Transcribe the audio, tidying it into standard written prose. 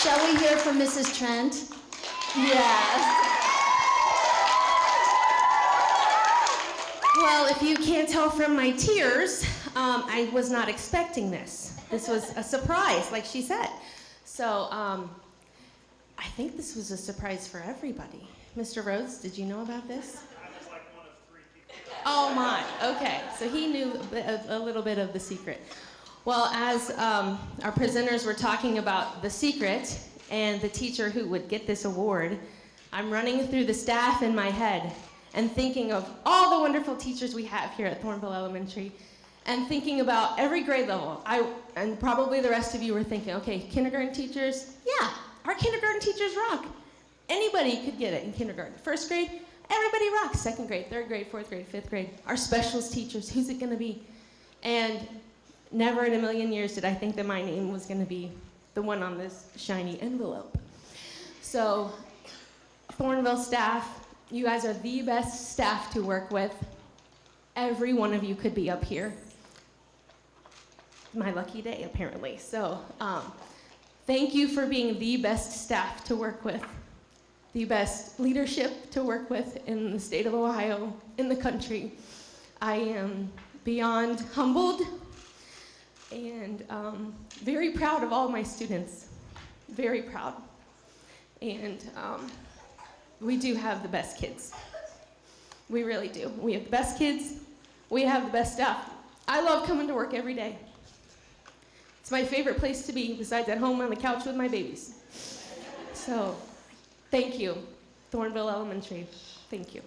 Shall we hear from Mrs. Trent? Yes. Well, if you can't tell from my tears, I was not expecting this. This was a surprise, like she said. So I think this was a surprise for everybody. Mr. Rhodes, did you know about this? I was like one of 3 people. Oh my, okay. So he knew a little bit of the secret. Well, as our presenters were talking about the secret and the teacher who would get this award, I'm running through the staff in my head and thinking of all the wonderful teachers we have here at Thornville Elementary and thinking about every grade level. And probably the rest of you were thinking, okay, kindergarten teachers, yeah, our kindergarten teachers rock. Anybody could get it in kindergarten. First grade, everybody rocks. Second grade, third grade, fourth grade, fifth grade. Our specials teachers, who's it gonna be? And never in a million years did I think that my name was gonna be the one on this shiny envelope. So, Thornville staff, you guys are the best staff to work with. Every one of you could be up here. My lucky day, apparently. So, thank you for being the best staff to work with, the best leadership to work with in the state of Ohio, in the country. I am beyond humbled and very proud of all my students, very proud. And we do have the best kids. We really do. We have the best kids, we have the best staff. I love coming to work every day. It's my favorite place to be, besides at home on the couch with my babies. So, thank you, Thornville Elementary. Thank you.